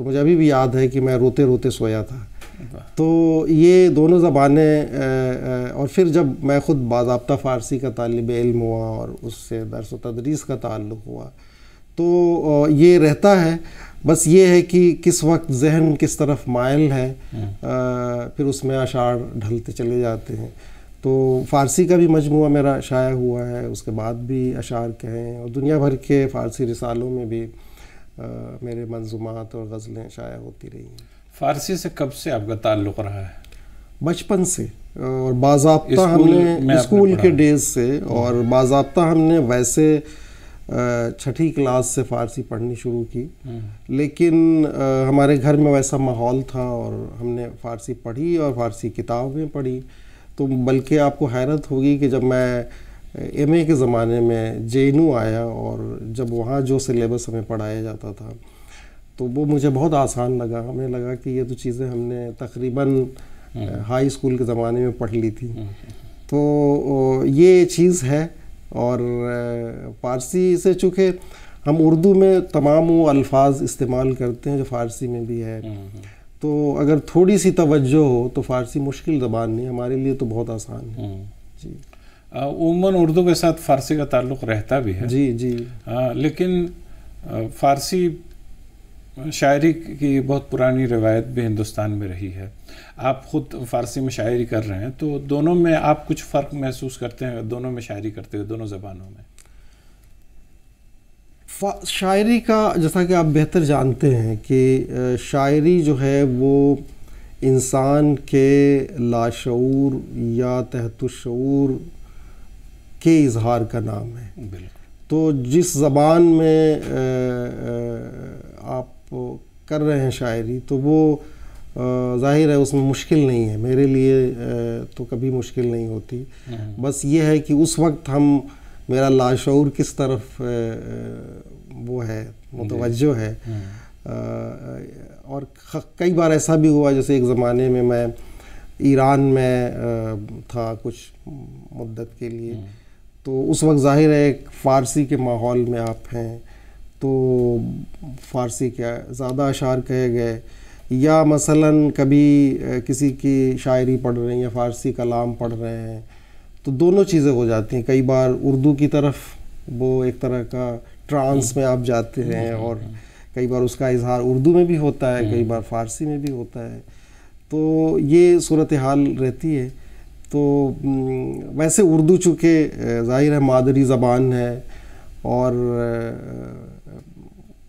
تو مجھے ابھی بھی یاد ہے کہ میں روتے روتے سویا تھا. تو یہ دونوں زبانیں اور پھر جب میں خود باضابطہ فارسی کا طالب علم ہوا اور اس سے درس و تدریس کا تعلق ہوا تو یہ رہتا ہے. بس یہ ہے کہ کس وقت ذہن کس طرف مائل ہے پھر اس میں اشعار ڈھلتے چلے جاتے ہیں. تو فارسی کا بھی مجموعہ میرا شائع ہوا ہے, اس کے بعد بھی اشعار کہیں, اور دنیا بھر کے فارسی رسالوں میں بھی میرے منظومات اور غزلیں شائع ہوتی رہی ہیں. فارسی سے کب سے آپ کا تعلق رہا ہے؟ بچپن سے, اور باضابطہ ہم نے اسکول کے ڈیز سے, اور باضابطہ ہم نے ویسے 6ٹھی کلاس سے فارسی پڑھنی شروع کی, لیکن ہمارے گھر میں ویسا ماحول تھا اور ہم نے فارسی پڑھی اور فارسی کتابیں پڑھی. تو بلکہ آپ کو حیرت ہوگی کہ جب میں ایم اے کے زمانے میں JNU آیا اور جب وہاں جو سلیبس ہمیں پڑھایا جاتا تھا تو وہ مجھے بہت آسان لگا. ہمیں لگا کہ یہ تو چیزیں ہم نے تقریباً ہائی اسکول کے زمانے میں پڑھ لی تھی. تو یہ چیز ہے. اور فارسی سے چونکہ ہم اردو میں تمام وہ الفاظ استعمال کرتے ہیں جو فارسی میں بھی ہے, تو اگر تھوڑی سی توجہ ہو تو فارسی مشکل زبان نہیں, ہمارے لیے تو بہت آسان ہے. جی عموماً اردو کے ساتھ فارسی کا تعلق رہتا بھی ہے. جی جی. لیکن فارسی شاعری کی بہت پرانی روایت بھی ہندوستان میں رہی ہے. آپ خود فارسی میں شاعری کر رہے ہیں, تو دونوں میں آپ کچھ فرق محسوس کرتے ہیں دونوں میں شاعری کرتے ہوئے, دونوں زبانوں میں؟ شاعری کا جیسا کہ آپ بہتر جانتے ہیں کہ شاعری جو ہے وہ انسان کے لاشعور یا تحت الشعور کے اظہار کا نام ہے. بالکل. تو جس زبان میں آپ کر رہے ہیں شاعری تو وہ ظاہر ہے اس میں مشکل نہیں ہے. میرے لیے تو کبھی مشکل نہیں ہوتی. بس یہ ہے کہ اس وقت میرا لاشعور کس طرف وہ ہے, متوجہ ہے. اور کئی بار ایسا بھی ہوا, جیسے ایک زمانے میں میں ایران میں تھا کچھ مدت کے لیے, تو اس وقت ظاہر ہے ایک فارسی کے ماحول میں آپ ہیں تو فارسی کے زیادہ اشعار کہے گئے, یا مثلاً کبھی کسی کی شاعری پڑھ رہے ہیں یا فارسی کلام پڑھ رہے ہیں, تو دونوں چیزیں ہو جاتی ہیں. کئی بار اردو کی طرف وہ ایک طرح کا ٹرانس میں آپ جاتے ہیں, اور کئی بار اس کا اظہار اردو میں بھی ہوتا ہے, کئی بار فارسی میں بھی ہوتا ہے. تو یہ صورتحال رہتی ہے. تو ویسے اردو چونکہ ظاہر ہے مادری زبان ہے اور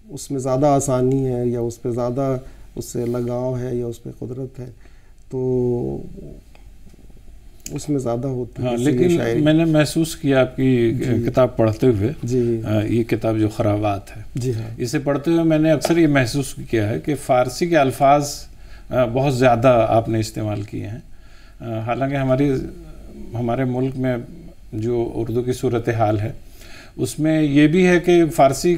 اس میں زیادہ آسانی ہے, یا اس پہ زیادہ اس سے لگاؤ ہے, یا اس پہ قدرت ہے, تو اس میں زیادہ ہوتی ہے. لیکن میں نے محسوس کیا آپ کی کتاب پڑھتے ہوئے, یہ کتاب جو خرابات ہے, جی ہاں, اسے پڑھتے ہوئے میں نے اکثر یہ محسوس کیا ہے کہ فارسی کے الفاظ بہت زیادہ آپ نے استعمال کیے ہیں. حالانکہ ہمارے ملک میں جو اردو کی صورتحال ہے اس میں یہ بھی ہے کہ فارسی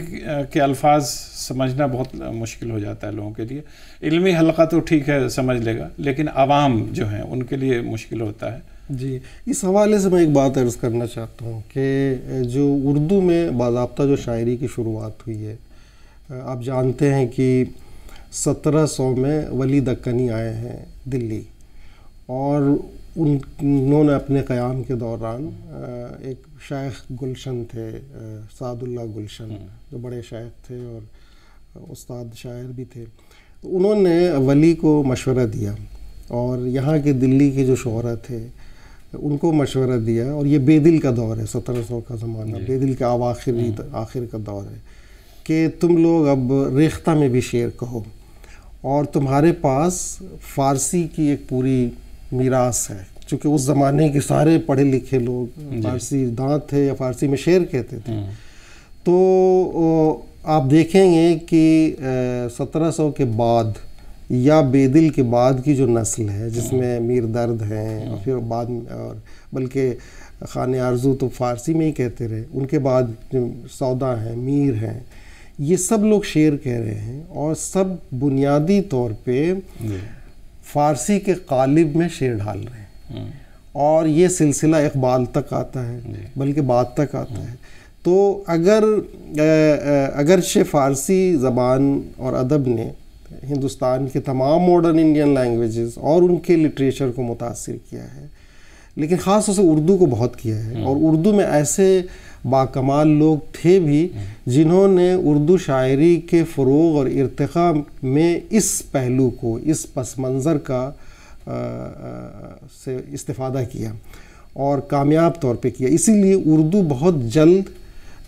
کے الفاظ سمجھنا بہت مشکل ہو جاتا ہے لوگوں کے لیے. علمی حلقہ تو ٹھیک ہے سمجھ لے گا, لیکن عوام جو ہیں ان کے لیے مشکل ہوتا ہے. جی, اس حوالے سے میں ایک بات عرض کرنا چاہتا ہوں کہ جو اردو میں باضابطہ جو شاعری کی شروعات ہوئی ہے, آپ جانتے ہیں کہ 1700 میں ولی دکنی آئے ہیں دلی, اور انہوں نے اپنے قیام کے دوران ایک شیخ گلشن تھے, سعد اللہ گلشن, جو بڑے شیخ تھے اور استاد شاعر بھی تھے. انہوں نے ولی کو مشورہ دیا, اور یہاں کے دلی کے جو شعراء تھے ان کو مشورہ دیا, اور یہ بے دل کا دور ہے, 1700 کا زمانہ, بے دل کا آخر کا دور ہے, کہ تم لوگ اب ریختہ میں بھی شعر کہو, اور تمہارے پاس فارسی کی ایک پوری میراث ہے. چونکہ اس زمانے کے سارے پڑھے لکھے لوگ فارسی داں تھے یا فارسی میں شعر کہتے تھے. تو آپ دیکھیں گے کہ 1700 کے بعد یا بے دل کے بعد کی جو نسل ہے, جس میں میر درد ہیں, اور پھر بعد اور بلکہ خان آرزو تو فارسی میں ہی کہتے رہے, ان کے بعد جو سودا ہیں, میر ہیں, یہ سب لوگ شعر کہہ رہے ہیں, اور سب بنیادی طور پہ فارسی کے قالب میں شعر ڈال رہے ہیں. اور یہ سلسلہ اقبال تک آتا ہے, بلکہ بعد تک آتا ہے. تو اگرچہ فارسی زبان اور ادب نے ہندوستان کے تمام ماڈرن انڈین لینگویجز اور ان کے لٹریچر کو متاثر کیا ہے، لیکن خاص طور سے اردو کو بہت کیا ہے. اور اردو میں ایسے باکمال لوگ تھے بھی جنہوں نے اردو شاعری کے فروغ اور ارتقاء میں اس پہلو کو، اس پس منظر کا سے استفادہ کیا اور کامیاب طور پہ کیا. اسی لیے اردو بہت جلد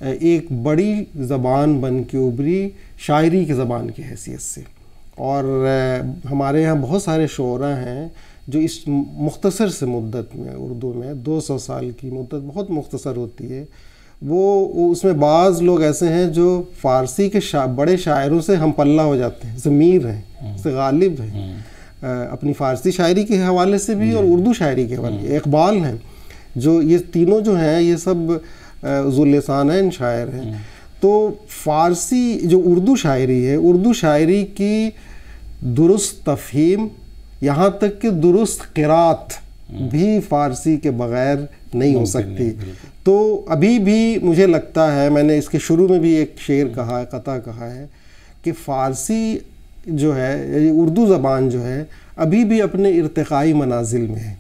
ایک بڑی زبان بن کے ابھری شاعری کی زبان کی حیثیت سے. اور ہمارے یہاں بہت سارے شعراء ہیں جو اس مختصر سے مدت میں، اردو میں 200 سال کی مدت بہت مختصر ہوتی ہے، وہ اس میں بعض لوگ ایسے ہیں جو فارسی کے بڑے شاعروں سے ہم پلہ ہو جاتے ہیں. ضمیر ہیں، جیسے غالب ہیں اپنی فارسی شاعری کے حوالے سے بھی اور اردو شاعری کے حوالے سے، اقبال ہیں، جو یہ تینوں جو ہیں یہ سب ذو لسانین شاعر ہیں. تو فارسی جو اردو شاعری ہے، اردو شاعری کی درست تفہیم یہاں تک کہ درست قرات بھی فارسی کے بغیر نہیں ہو سکتی. تو ابھی بھی مجھے لگتا ہے، میں نے اس کے شروع میں بھی ایک شعر کہا ہے، قطع کہا ہے کہ فارسی جو ہے، اردو زبان جو ہے ابھی بھی اپنے ارتقائی منازل میں ہے،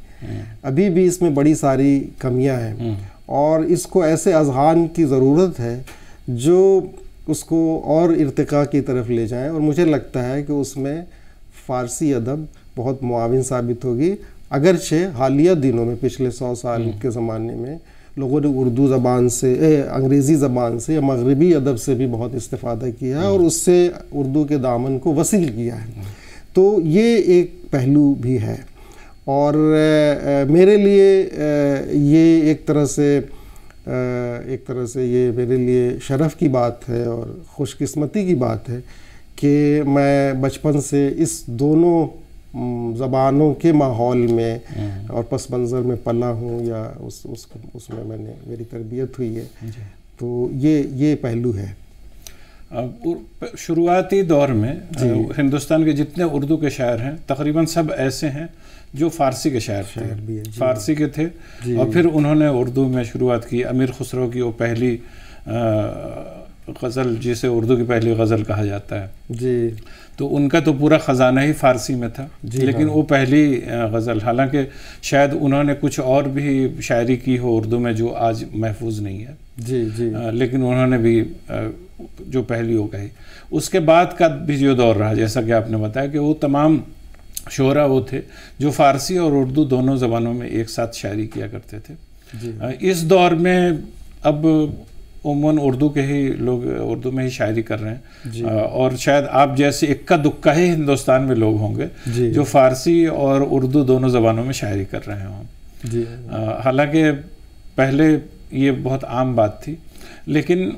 ابھی بھی اس میں بڑی ساری کمیاں ہیں اور اس کو ایسے اذہان کی ضرورت ہے جو اس کو اور ارتقاء کی طرف لے جائیں. اور مجھے لگتا ہے کہ اس میں فارسی ادب بہت معاون ثابت ہوگی. اگرچہ حالیہ دنوں میں پچھلے 100 سال کے زمانے میں لوگوں نے اردو زبان سے، انگریزی زبان سے یا مغربی ادب سے بھی بہت استفادہ کیا ہے اور اس سے اردو کے دامن کو وسیع کیا ہے. تو یہ ایک پہلو بھی ہے اور میرے لیے یہ ایک طرح سے یہ میرے لیے شرف کی بات ہے اور خوش قسمتی کی بات ہے کہ میں بچپن سے اس دونوں زبانوں کے ماحول میں اور پس منظر میں پلا ہوں یا اس میں میری تربیت ہوئی ہے. تو یہ پہلو ہے. شروعاتی دور میں ہندوستان کے جتنے اردو کے شاعر ہیں تقریباً سب ایسے ہیں جو فارسی کے شاعر تھے، فارسی کے تھے اور پھر انہوں نے اردو میں شروعات کی. امیر خسرو کی وہ پہلی غزل، جسے اردو کی پہلی غزل کہا جاتا ہے، جی، تو ان کا تو پورا خزانہ ہی فارسی میں تھا. لیکن وہ پہلی غزل، حالانکہ شاید انہوں نے کچھ اور بھی شاعری کی ہو اردو میں جو آج محفوظ نہیں ہے، جی جی، لیکن انہوں نے بھی جو پہلی ہو گئی. اس کے بعد کا بھی جو دور رہا، جیسا کہ آپ نے بتایا کہ وہ تمام شعراء وہ تھے جو فارسی اور اردو دونوں زبانوں میں ایک ساتھ شاعری کیا کرتے تھے. اس دور میں اب عموماً اردو کے ہی لوگ اردو میں ہی شاعری کر رہے ہیں اور شاید آپ جیسے اکا دکا ہی ہندوستان میں لوگ ہوں گے جو فارسی اور اردو دونوں زبانوں میں شاعری کر رہے ہوں. حالانکہ پہلے یہ بہت عام بات تھی، لیکن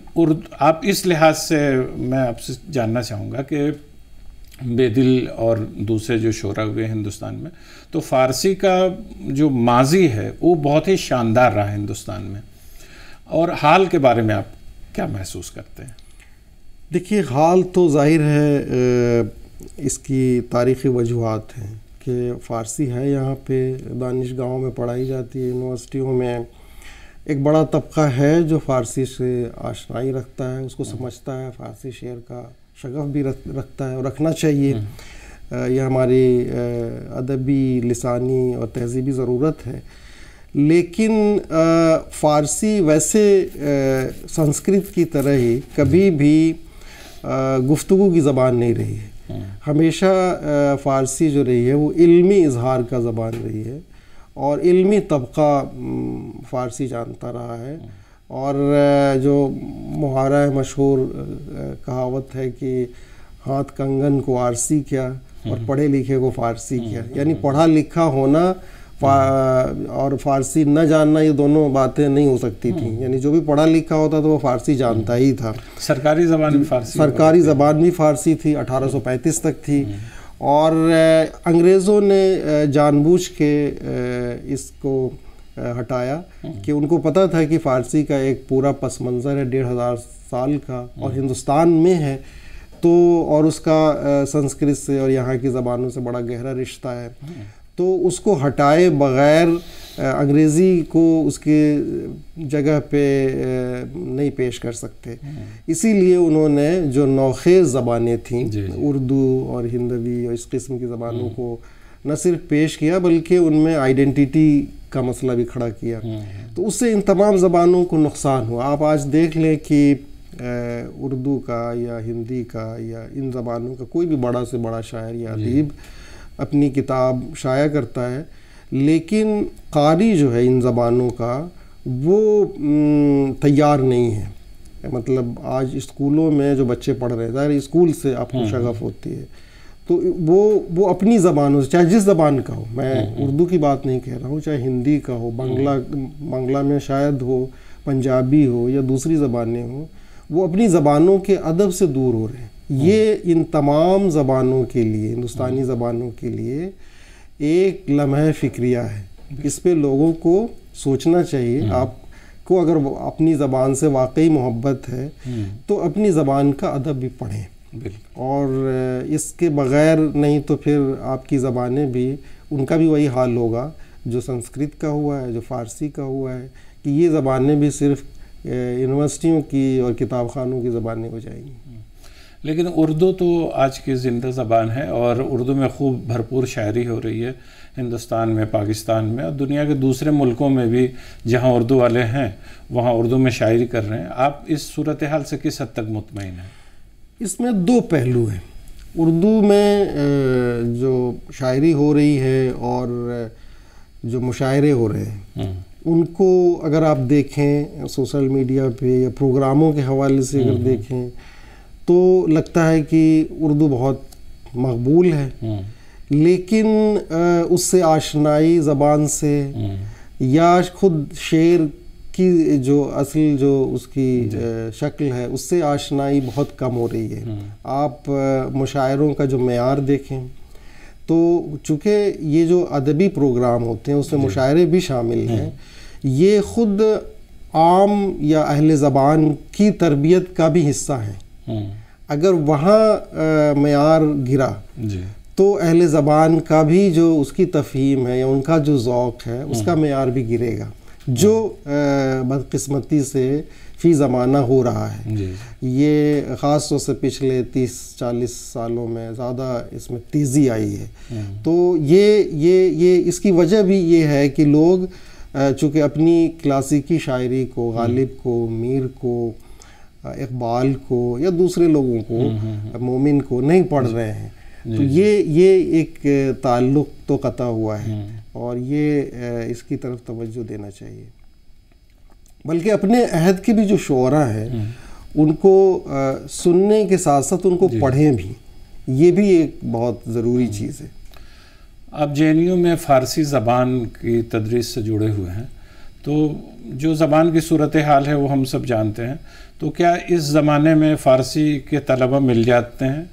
آپ اس لحاظ سے میں آپ سے جاننا چاہوں گا کہ بے دل اور دوسرے جو شعراء ہوئے ہندوستان میں، تو فارسی کا جو ماضی ہے وہ بہت ہی شاندار رہا ہندوستان میں، اور حال کے بارے میں آپ کیا محسوس کرتے ہیں؟ دیکھیے، حال تو ظاہر ہے اس کی تاریخی وجوہات ہیں کہ فارسی ہے یہاں پہ، دانشگاہوں میں پڑھائی جاتی ہے، یونیورسٹیوں میں ایک بڑا طبقہ ہے جو فارسی سے آشنائی رکھتا ہے، اس کو سمجھتا ہے، فارسی شعر کا شغف بھی رکھتا ہے اور رکھنا چاہیے. یہ ہماری ادبی، لسانی اور تہذیبی ضرورت ہے. لیکن فارسی ویسے سنسکرت کی طرح ہی کبھی بھی گفتگو کی زبان نہیں رہی ہے. ہمیشہ فارسی جو رہی ہے وہ علمی اظہار کا زبان رہی ہے اور علمی طبقہ فارسی جانتا رہا ہے. اور جو محاورہ مشہور کہاوت ہے کہ ہاتھ کنگن کو آرسی کیا اور پڑھے لکھے کو فارسی کیا، یعنی پڑھا لکھا ہونا اور فارسی نہ جاننا، یہ دونوں باتیں نہیں ہو سکتی تھیں. یعنی جو بھی پڑھا لکھا ہوتا تو وہ فارسی جانتا ہی تھا. سرکاری زبان بھی فارسی، سرکاری زبان بھی فارسی تھی، 1835 تک تھی. اور انگریزوں نے جان بوجھ کے اس کو ہٹایا کہ ان کو پتہ تھا کہ فارسی کا ایک پورا پس منظر ہے 1500 سال کا اور ہندوستان میں ہے، تو اور اس کا سنسکرت سے اور یہاں کی زبانوں سے بڑا گہرا رشتہ ہے. تو اس کو ہٹائے بغیر انگریزی کو اس کے جگہ پہ نہیں پیش کر سکتے، اسی لیے انہوں نے جو نوخیز زبانیں تھیں اردو اور ہندوی اور اس قسم کی زبانوں کو نہ صرف پیش کیا بلکہ ان میں آئیڈینٹیٹی کا مسئلہ بھی کھڑا کیا، تو اس سے ان تمام زبانوں کو نقصان ہوا۔ آپ آج دیکھ لیں کہ اردو کا یا ہندی کا یا ان زبانوں کا کوئی بھی بڑا سے بڑا شاعر یا ادیب اپنی کتاب شائع کرتا ہے، لیکن قاری جو ہے ان زبانوں کا وہ تیار نہیں ہے۔ مطلب آج اسکولوں میں جو بچے پڑھ رہے ہیں، ظاہر اسکول سے آپ کو شغف ہوتی ہے، تو وہ اپنی زبانوں سے، چاہے جس زبان کا ہو، میں اردو کی بات نہیں کہہ رہا ہوں، چاہے ہندی کا ہو، بنگلہ میں شاید ہو، پنجابی ہو یا دوسری زبانیں ہوں، وہ اپنی زبانوں کے ادب سے دور ہو رہے ہیں۔ یہ ان تمام زبانوں کے لیے، ہندوستانی زبانوں کے لیے ایک لمحہ فکریہ ہے، اس پہ لوگوں کو سوچنا چاہیے۔ آپ کو اگر اپنی زبان سے واقعی محبت ہے تو اپنی زبان کا ادب بھی پڑھیں، اور اس کے بغیر نہیں تو پھر آپ کی زبانیں بھی، ان کا بھی وہی حال ہوگا جو سنسکرت کا ہوا ہے، جو فارسی کا ہوا ہے، کہ یہ زبانیں بھی صرف یونیورسٹیوں کی اور کتاب خانوں کی زبانیں ہو جائیں گی۔ لیکن اردو تو آج کی زندہ زبان ہے، اور اردو میں خوب بھرپور شاعری ہو رہی ہے ہندوستان میں، پاکستان میں، اور دنیا کے دوسرے ملکوں میں بھی جہاں اردو والے ہیں وہاں اردو میں شاعری کر رہے ہیں۔ آپ اس صورتحال سے کس حد تک مطمئن ہیں؟ اس میں دو پہلو ہیں۔ اردو میں جو شاعری ہو رہی ہے اور جو مشاعرے ہو رہے ہیں، ان کو اگر آپ دیکھیں سوشل میڈیا پہ یا پروگراموں کے حوالے سے اگر دیکھیں تو لگتا ہے کہ اردو بہت مقبول ہے، لیکن اس سے آشنائی زبان سے یا خود شعر کی جو اصل جو اس کی شکل ہے اس سے آشنائی بہت کم ہو رہی ہے۔ آپ مشاعروں کا جو معیار دیکھیں تو چونکہ یہ جو ادبی پروگرام ہوتے ہیں اس میں مشاعرے بھی شامل ہیں، یہ خود عام یا اہل زبان کی تربیت کا بھی حصہ ہیں۔ اگر وہاں معیار گرا تو اہل زبان کا بھی جو اس کی تفہیم ہے یا ان کا جو ذوق ہے اس کا معیار بھی گرے گا، جو بدقسمتی سے فی زمانہ ہو رہا ہے۔ یہ خاص طور سے پچھلے 30-40 سالوں میں زیادہ اس میں تیزی آئی ہے۔ تو یہ اس کی وجہ بھی یہ ہے کہ لوگ چونکہ اپنی کلاسیکی شاعری کو، غالب کو، میر کو، اقبال کو یا دوسرے لوگوں کو، مومن کو نہیں پڑھ رہے ہیں، تو یہ ایک تعلق تو قطع ہوا ہے، اور یہ اس کی طرف توجہ دینا چاہیے۔ بلکہ اپنے عہد کے بھی جو شعراء ہیں ان کو سننے کے ساتھ ساتھ ان کو پڑھیں بھی، یہ بھی ایک بہت ضروری چیز ہے۔ آپ جے این یو میں فارسی زبان کی تدریس سے جڑے ہوئے ہیں، تو جو زبان کی صورتحال ہے وہ ہم سب جانتے ہیں، تو کیا اس زمانے میں فارسی کے طلبہ مل جاتے ہیں؟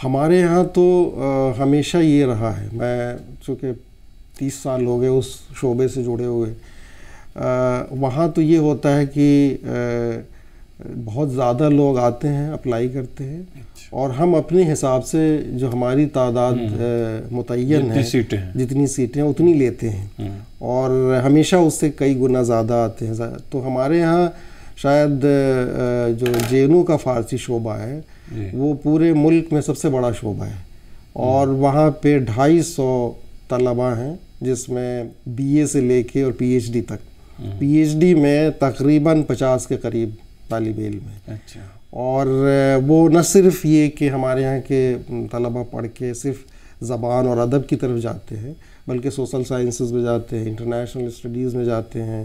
ہمارے ہاں تو ہمیشہ یہ رہا ہے، میں چونکہ 30 سال ہو گئے اس شعبے سے جڑے ہوئے، وہاں تو یہ ہوتا ہے کہ بہت زیادہ لوگ آتے ہیں، اپلائی کرتے ہیں، اور ہم اپنے حساب سے جو ہماری تعداد متعین ہے، جتنی سیٹیں اتنی لیتے ہیں، اور ہمیشہ اس سے کئی گنا زیادہ آتے ہیں۔ تو ہمارے ہاں شاید جو جے این یو کا فارسی شعبہ ہے وہ پورے ملک میں سب سے بڑا شعبہ ہے، اور وہاں پہ 250 طلباء ہیں، جس میں بی اے سے لے کے اور پی ایچ ڈی تک، پی ایچ ڈی میں تقریباً 50 کے قریب طالب علم ہیں۔ اور وہ نہ صرف یہ کہ ہمارے یہاں کے طلباء پڑھ کے صرف زبان اور ادب کی طرف جاتے ہیں، بلکہ سوشل سائنسز میں جاتے ہیں، انٹرنیشنل اسٹڈیز میں جاتے ہیں،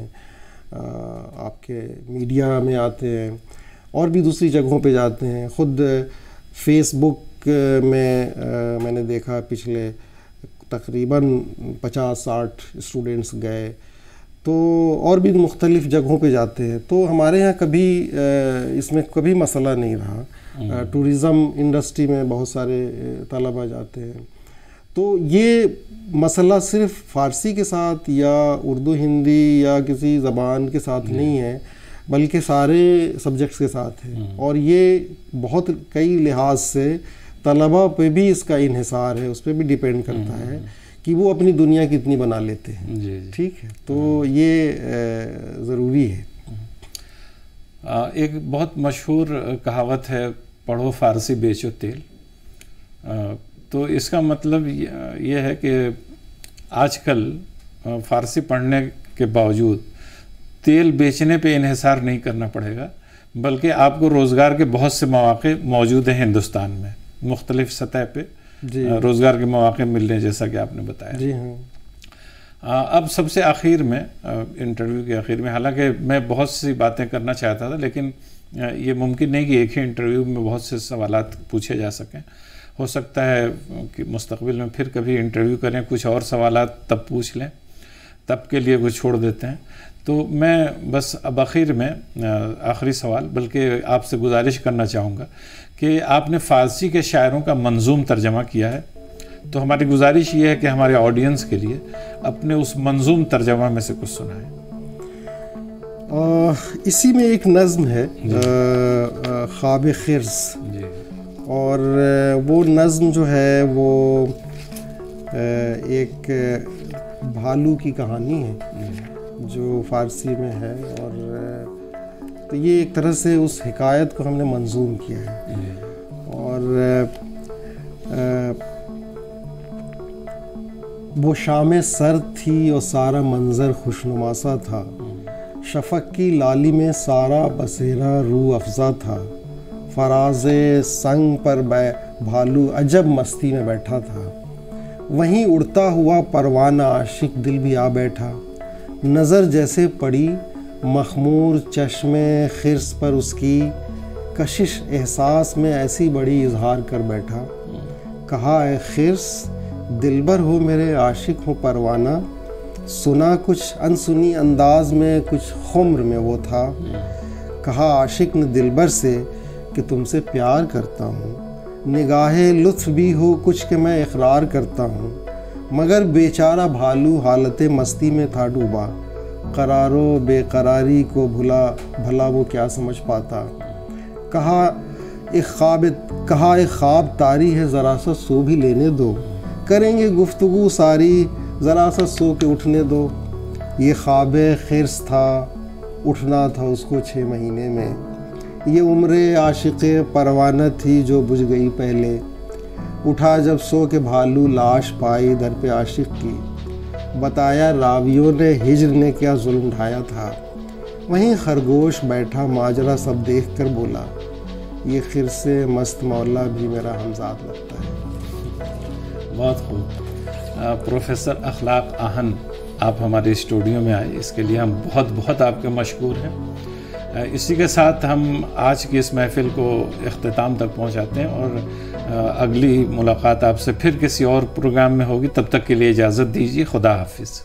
آپ کے میڈیا میں آتے ہیں، اور بھی دوسری جگہوں پہ جاتے ہیں۔ خود فیس بک میں نے دیکھا پچھلے تقریباً 50-60 اسٹوڈنٹس گئے، تو اور بھی مختلف جگہوں پہ جاتے ہیں۔ تو ہمارے یہاں کبھی اس میں کبھی مسئلہ نہیں رہا۔ ٹورزم انڈسٹری میں بہت سارے طلباء جاتے ہیں، تو یہ مسئلہ صرف فارسی کے ساتھ یا اردو ہندی یا کسی زبان کے ساتھ نہیں ہے، بلکہ سارے سبجیکٹس کے ساتھ ہے، اور یہ بہت کئی لحاظ سے طلباء پہ بھی اس کا انحصار ہے، اس پہ بھی ڈیپینڈ کرتا ہے کہ وہ اپنی دنیا کتنی بنا لیتے ہیں. جی ٹھیک ہے, تو یہ ضروری ہے. ایک بہت مشہور کہاوت ہے, پڑھو فارسی بیچو تیل. تو اس کا مطلب یہ ہے کہ آج کل فارسی پڑھنے کے باوجود تیل بیچنے پہ انحصار نہیں کرنا پڑے گا, بلکہ آپ کو روزگار کے بہت سے مواقع موجود ہیں ہندوستان میں, مختلف سطح پہ روزگار کے مواقع مل رہے ہیں, جیسا کہ آپ نے بتایا. جی ہاں. اب سب سے آخر میں, انٹرویو کے آخر میں, حالانکہ میں بہت سی باتیں کرنا چاہتا تھا, لیکن یہ ممکن نہیں کہ ایک ہی انٹرویو میں بہت سے سوالات پوچھے جا سکیں. ہو سکتا ہے کہ مستقبل میں پھر کبھی انٹرویو کریں, کچھ اور سوالات تب پوچھ لیں, تب کے لیے کچھ چھوڑ دیتے ہیں. تو میں بس اب آخر میں آخری سوال, بلکہ آپ سے گزارش کرنا چاہوں گا کہ آپ نے فارسی کے شاعروں کا منظوم ترجمہ کیا ہے, تو ہماری گزارش یہ ہے کہ ہمارے آڈینس کے لیے اپنے اس منظوم ترجمہ میں سے کچھ سنائیں. اسی میں ایک نظم ہے, خواب خرس. جی. اور وہ نظم جو ہے وہ ایک بھالو کی کہانی ہے جو فارسی میں ہے, اور تو یہ ایک طرح سے اس حکایت کو ہم نے منظوم کیا ہے. اور وہ شام سرد تھی اور سارا منظر خوشنما سا تھا, شفق کی لالی میں سارا بسیرا روح افزا تھا, فراز سنگ پر بھالو عجب مستی میں بیٹھا تھا, وہیں اڑتا ہوا پروانہ عاشق دل بھی آ بیٹھا, نظر جیسے پڑی مخمور چشم خرس پر اس کی, کشش احساس میں ایسی بڑی اظہار کر بیٹھا, کہا اے خرس دلبر ہو میرے عاشق ہو پروانہ, سنا کچھ انسنی انداز میں کچھ خمر میں وہ تھا, کہا عاشق نے دلبر سے کہ تم سے پیار کرتا ہوں, نگاہ لطف بھی ہو کچھ کہ میں اقرار کرتا ہوں, مگر بیچارہ بھالو حالت مستی میں تھا ڈوبا, قرار و بے قراری کو بھلا وہ کیا سمجھ پاتا, کہا ایک خواب طاری ہے ذرا سا سو بھی لینے دو, کریں گے گفتگو ساری ذرا سا سو کے اٹھنے دو, یہ خواب خرس تھا اٹھنا تھا اس کو 6 مہینے میں, یہ عمر عاشق پروانہ تھی جو بجھ گئی پہلے, اٹھا جب سو کے بھالو لاش پائی در پہ عاشق کی, بتایا راویوں نے ہجر نے کیا ظلم ڈھایا تھا, وہیں خرگوش بیٹھا ماجرا سب دیکھ کر بولا, یہ خرس مست مولا بھی میرا ہمزاد لگتا ہے. بہت خوب. پروفیسر اخلاق آہن, آپ ہمارے اسٹوڈیو میں آئے, اس کے لیے ہم بہت بہت آپ کے مشکور ہیں. اسی کے ساتھ ہم آج کی اس محفل کو اختتام تک پہنچاتے ہیں, اور اگلی ملاقات آپ سے پھر کسی اور پروگرام میں ہوگی. تب تک کے لیے اجازت دیجیے. خدا حافظ.